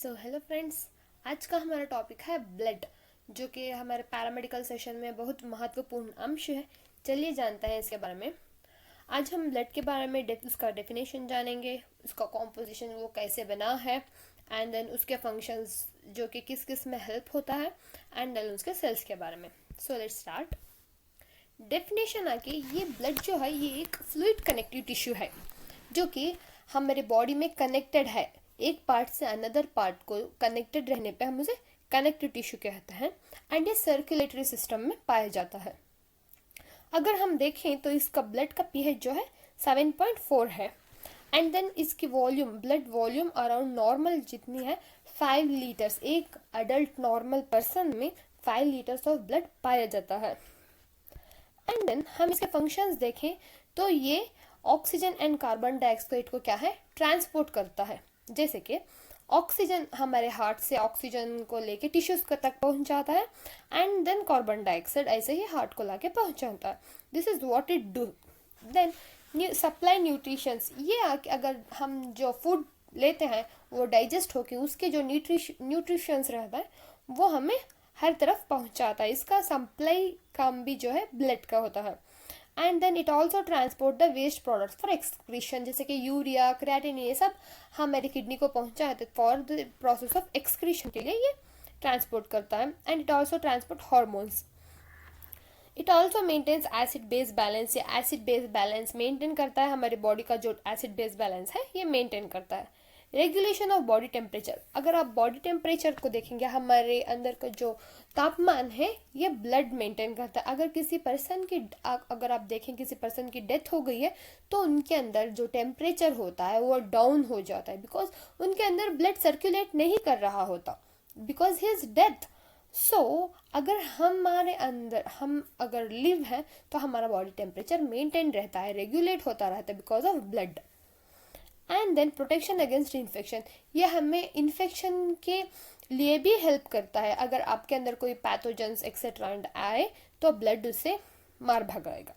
So hello friends, आज का हमारा टॉपिक है ब्लड, जो कि हमारे पैरामेडिकल सेशन में बहुत महत्वपूर्ण अंश है। चलिए जानते हैं इसके बारे में। आज हम ब्लड के बारे में उसका डेफिनेशन जानेंगे, उसका कॉम्पोजिशन वो कैसे बना है, एंड देन उसके फंक्शंस जो कि किस किस में हेल्प होता है, एंड देन उसके सेल्स के बारे में। So let's start. डेफिनेशन आके, ये ब्लड जो है ये एक फ्लूइड कनेक्टिव टिश्यू है जो कि हमारे बॉडी में कनेक्टेड है। एक पार्ट से अनदर पार्ट को कनेक्टेड रहने पे हम उसे कनेक्टिव टिश्यू कहते हैं एंड ये सर्कुलेटरी सिस्टम में पाया जाता है। अगर हम देखें तो इसका ब्लड का पीएच जो है 7.4 है एंड देन इसकी volume, blood volume around normal जितनी है 5 लीटर्स। एक अडल्ट नॉर्मल पर्सन में 5 लीटर्स ऑफ ब्लड पाया जाता है। एंड देन हम इसके फंक्शंस देखें तो ये ऑक्सीजन एंड कार्बन डाइऑक्साइड को क्या है, ट्रांसपोर्ट करता है। जैसे कि ऑक्सीजन हमारे हार्ट से ऑक्सीजन को लेके टिश्यूज तक पहुंचाता है एंड देन कार्बन डाइऑक्साइड ऐसे ही हार्ट को लाके पहुंचाता है। This is what it do. Then supply nutritions, ये अगर हम जो फूड लेते हैं वो डाइजेस्ट होके उसके जो न्यूट्रिशंस रहता है वो हमें हर तरफ पहुंचाता है। इसका सप्लाई काम भी जो है ब्लड का होता है। And then it also transport the waste products for excretion, जैसे कि यूरिया, क्रिएटिनिन, ये सब हमारी किडनी को पहुंचाते for the process of excretion के लिए ये ट्रांसपोर्ट करता है। And it also transport hormones. It also maintains acid base balance, ये एसिड बेस बैलेंस मेंटेन करता है। हमारे बॉडी का जो एसिड बेस बैलेंस है ये मेंटेन करता है। रेगुलेशन ऑफ बॉडी टेम्परेचर, अगर आप बॉडी टेम्परेचर को देखेंगे, हमारे अंदर का जो तापमान है ये ब्लड मेंटेन करता है। अगर आप देखें किसी पर्सन की डेथ हो गई है तो उनके अंदर जो टेम्परेचर होता है वो डाउन हो जाता है, बिकॉज उनके अंदर ब्लड सर्कुलेट नहीं कर रहा होता, बिकॉज हिज डेथ। सो अगर हमारे अंदर हम अगर लिव है तो हमारा बॉडी टेम्परेचर मेंटेन रहता है, रेगुलेट होता रहता है because of blood. And then protection against infection, ये हमें इन्फेक्शन के लिए भी हेल्प करता है। अगर आपके अंदर कोई पैथोजेंस एक्सेट्रा आए तो ब्लड उससे मार भगाएगा।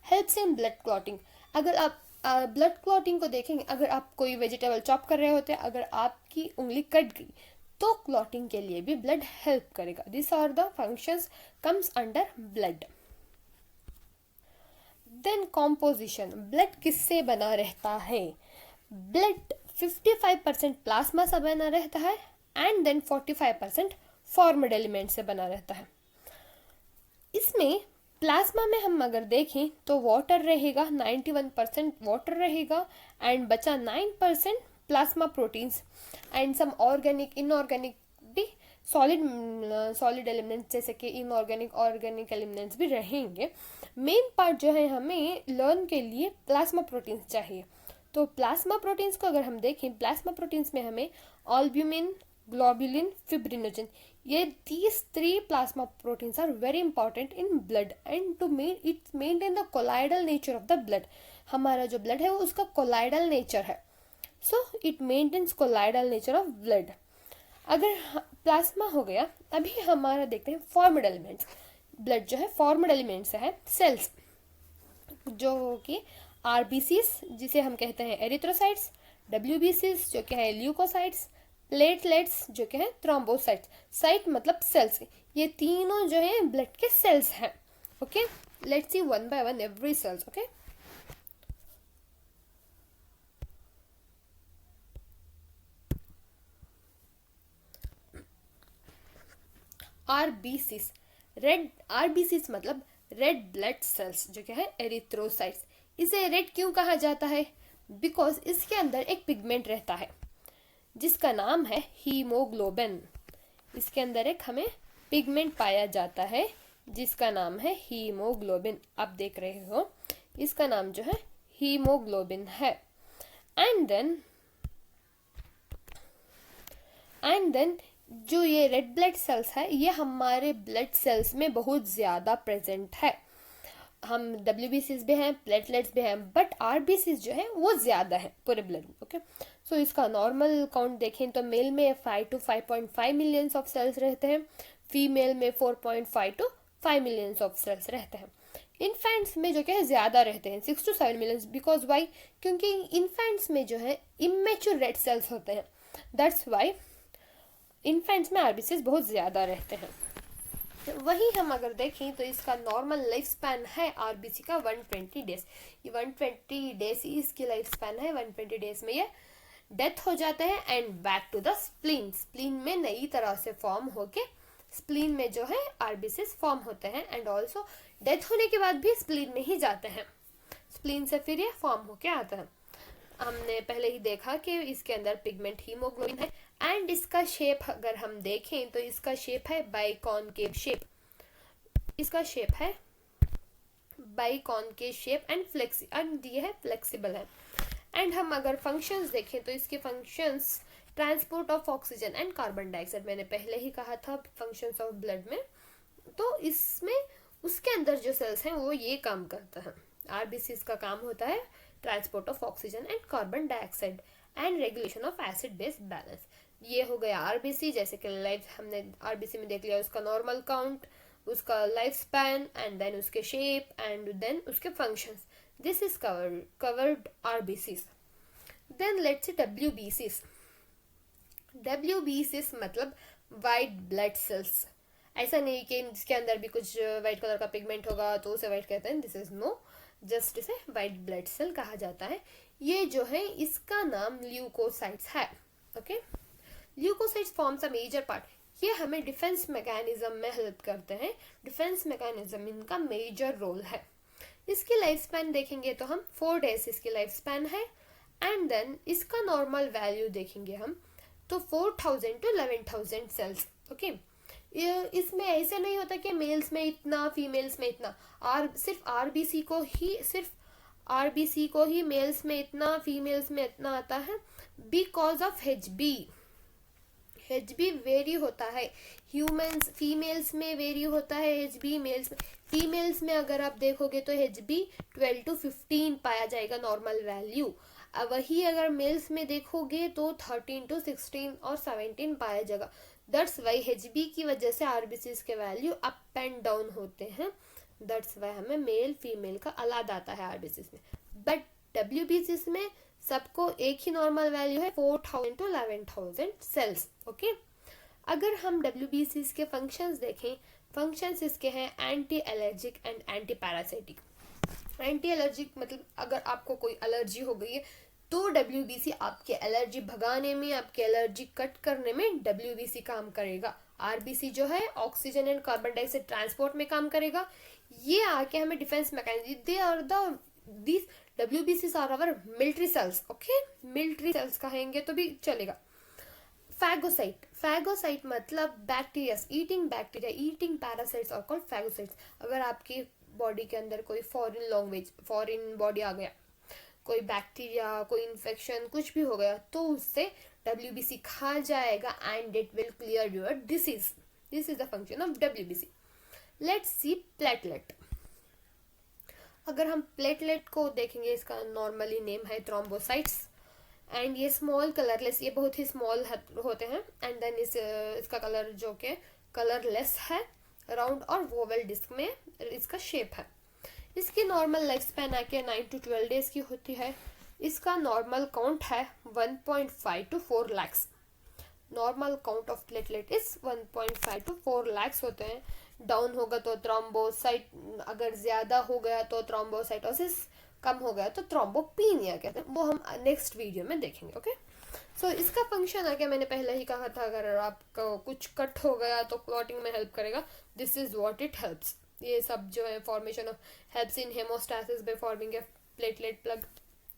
हेल्प्स इन ब्लड क्लॉटिंग, अगर आप ब्लड क्लॉटिंग को देखेंगे, अगर आप कोई वेजिटेबल चॉप कर रहे होते हैं, अगर आपकी उंगली कट गई तो क्लॉटिंग के लिए भी ब्लड हेल्प करेगा। This are the functions comes under blood. Then composition, blood किससे बना रहता है? ब्लड 55% प्लाज्मा से बना रहता है एंड देन 45% फॉर्मड एलिमेंट से बना रहता है। इसमें प्लाज्मा में हम अगर देखें तो वाटर रहेगा, 91% वाटर रहेगा एंड बचा 9% plasma proteins and some organic, inorganic भी सॉलिड एलिमेंट्स जैसे कि इनऑर्गेनिक, ऑर्गेनिक एलिमेंट्स भी रहेंगे। मेन पार्ट जो है हमें लर्न के लिए प्लाज्मा प्रोटीन्स चाहिए। तो प्लाज्मा प्रोटीन्स को अगर हम देखें, प्लाज्मा प्रोटीन्स में हमें ऑल्ब्यूमिन, ग्लोबुलिन, फिब्रिनोजन, ये these 3 plasma proteins are very important in blood and to maintain the colloidal nature of the blood। हमारा जो ब्लड है वो उसका कोलाइडल नेचर है, so it maintains colloidal nature of blood. अगर प्लाज्मा हो गया, अभी हमारा देखते हैं फॉर्मड एलिमेंट्स। ब्लड जो है फॉर्मड एलिमेंट से है। सेल्स जो कि आरबीसीज जिसे हम कहते हैं एरिथ्रोसाइट्स, डब्ल्यूबीसीज जो कि है ल्यूकोसाइट्स, प्लेटलेट्स जो कि है थ्रोम्बोसाइट्स। साइट मतलब सेल्स, ये तीनों जो है ब्लड के सेल्स हैं। Okay, let's see one by one every cells. Okay, RBCs, red RBCs मतलब रेड ब्लड सेल्स जो कि है एरिथ्रोसाइट्स। इसे रेड क्यों कहा जाता है? बिकॉज इसके अंदर एक पिगमेंट रहता है जिसका नाम है हीमोग्लोबिन। इसके अंदर एक हमें पिगमेंट पाया जाता है जिसका नाम है हीमोग्लोबिन। आप देख रहे हो, इसका नाम जो है हीमोग्लोबिन है। एंड देन जो ये रेड ब्लड सेल्स है ये हमारे ब्लड सेल्स में बहुत ज़्यादा प्रेजेंट है। हम डब्ल्यूबीसीज भी हैं, प्लेटलेट्स भी हैं, बट आरबीसीज जो है वो ज़्यादा है पूरे ब्लड में। ओके, सो इसका नॉर्मल काउंट देखें तो मेल में 5 to 5.5 मिलियंस ऑफ सेल्स रहते हैं, फीमेल में 4.5 to 5 मिलियंस ऑफ सेल्स रहते हैं। इन्फेंट्स में जो है ज़्यादा रहते हैं, 6 to 7 मिलियंस। Because why? क्योंकि इन्फेंट्स में जो है इमेच्योर रेड सेल्स होते हैं, दैट्स वाई इन्फेंट्स में आरबीसीज बहुत ज़्यादा रहते हैं। वही हम अगर देखें तो इसका नॉर्मल लाइफ स्पैन है आरबीसी का 120 डेज। ये 120 डेज ही इसकी लाइफ स्पैन है। 120 डेज में ये डेथ हो जाते हैं and back to the spleen. Spleen में नई तरह से फॉर्म होके स्प्लीन में जो है आरबीसीज फॉर्म होते हैं एंड ऑल्सो डेथ होने के बाद भी स्प्लीन में ही जाते हैं। स्प्लीन से फिर ये फॉर्म होके आता है। हमने पहले ही देखा कि इसके अंदर पिगमेंट हीमोग्लोबिन है एंड इसका शेप अगर हम देखें तो इसका शेप है बाइकॉनकेव शेप। इसका शेप है बाइकॉनकेव शेप एंड ये है फ्लेक्सिबल है। एंड हम अगर फंक्शंस देखें तो इसके functions transport of oxygen and carbon dioxide, मैंने पहले ही कहा था फंक्शंस ऑफ ब्लड में, तो इसमें उसके अंदर जो सेल्स हैं वो ये काम करता है। आरबीसीज का काम होता है transport of oxygen and carbon dioxide and regulation of acid base balance. ये हो गया आरबीसी। जैसे कि लाइफ हमने आरबीसी में देख लिया, उसका नॉर्मल काउंट, उसका लाइफ स्पैन एंड देन उसके शेप एंड देन उसके functions. This is covered RBCs. Then let's see डब्ल्यूबीसीज। डब्ल्यूबीसीज मतलब वाइट ब्लड सेल्स। ऐसा नहीं कि इसके अंदर भी कुछ वाइट कलर का पिगमेंट होगा तो उसे वाइट कहते हैं, दिस इज नो, जस्ट इसे वाइट ब्लड सेल कहा जाता है। ये जो है इसका नाम ल्यूकोसाइट्स है। Okay, leukocytes forms a major part. ये हमें डिफेंस मैकेनिज्म में हेल्प करते हैं। डिफेंस मैकेनिज्म इनका मेजर रोल है। इसकी लाइफ स्पैन देखेंगे तो हम 4 डेज इसकी लाइफ स्पैन है एंड देन इसका नॉर्मल वैल्यू देखेंगे हम तो 4000 to 11000 सेल्स। ओके, इसमें ऐसे नहीं होता कि मेल्स में इतना फीमेल्स में इतना, सिर्फ आरबीसी को ही मेल्स में इतना फीमेल्स में इतना आता है बिकॉज ऑफ एचबी वेरी होता है। ह्यूमंस फीमेल्स में वेरी होता है एचबी, मेल्स में। फीमेल्स में अगर आप देखोगे तो एचबी 12 to 15 पाया जाएगा नॉर्मल वैल्यू। वही अगर मेल्स में देखोगे तो 13 to 16 और 17 पाया जाएगा। दैट्स वाई एचबी की वजह से आरबीसीज के वैल्यू अप एंड डाउन होते हैं। दैट्स वाई हमें मेल फीमेल का अलग आता है आरबीसीज में। बट डब्ल्यूबीसीज में सबको एक ही नॉर्मल वैल्यू है 4000 to 11000 सेल्स। ओके, अगर हम डब्ल्यूबीसीज के फंक्शंस देखें, फंक्शंस इसके हैं anti allergic and anti parasitic. Anti allergic मतलब अगर आपको कोई एलर्जी हो गई है तो डब्ल्यूबीसी आपके एलर्जी भगाने में, आपके एलर्जी कट करने में डब्ल्यूबीसी काम करेगा। आरबीसी जो है oxygen and carbon dioxide transport में काम करेगा। ये आके हमें defence mechanism, they are this डब्ल्यूबीसीज are our military cells. Okay, military cells कहेंगे तो भी चलेगा। फैगोसाइट मतलब बैक्टीरिया, ईटिंग पैरासाइट्स और कॉल्ड फैगोसाइट्स। अगर आपकी बॉडी के अंदर कोई फॉरेन बॉडी आ गया, कोई बैक्टीरिया, कोई इन्फेक्शन कुछ भी हो गया तो उससे डब्ल्यूबीसी खा जाएगा and it will clear your disease. This is the function of WBC. Let's see platelet. अगर हम प्लेटलेट को देखेंगे, इसका नॉर्मली नेम है थ्रोम्बोसाइट्स एंड ये स्मॉल कलरलेस, ये बहुत ही स्मॉल होते हैं एंड देन इसका कलर जो कि कलरलेस है, राउंड और वोवल डिस्क में इसका शेप है। इसकी नॉर्मल लाइफ स्पैन आके 9 to 12 डेज की होती है। इसका नॉर्मल काउंट है 1.5 to 4 lakhs। Normal count of platelet is 1.5 to 4 lakhs होते हैं। डाउन होगा तो थ्रोम्बोसाइट, अगर ज्यादा हो गया तो थ्रोम्बोसाइटोसिस, कम हो गया तो थ्रोम्बोपिनिया कहते हैं। वो हम नेक्स्ट वीडियो में देखेंगे। ओके, सो इसका फंक्शन आगे मैंने पहले ही कहा था, अगर आपको कुछ कट हो गया तो क्लॉटिंग में हेल्प करेगा। This is what it helps. ये सब जो है formation of helps in haemostasis by forming a platelet plug,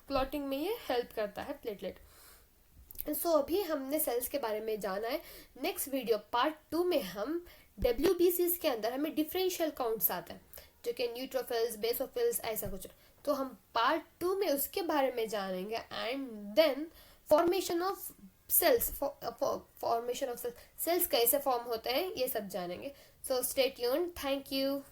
clotting में ये हेल्प करता है प्लेटलेट। सो अभी हमने सेल्स के बारे में जाना है। नेक्स्ट वीडियो पार्ट 2 में हम डब्ल्यूबीसीज के अंदर हमें डिफरेंशियल काउंट्स आते हैं जो कि न्यूट्रोफिल्स, बेसोफिल्स, ऐसा कुछ। तो हम पार्ट 2 में उसके बारे में जानेंगे and then formation of cells, cells कैसे फॉर्म होते हैं ये सब जानेंगे। So stay tuned. Thank you.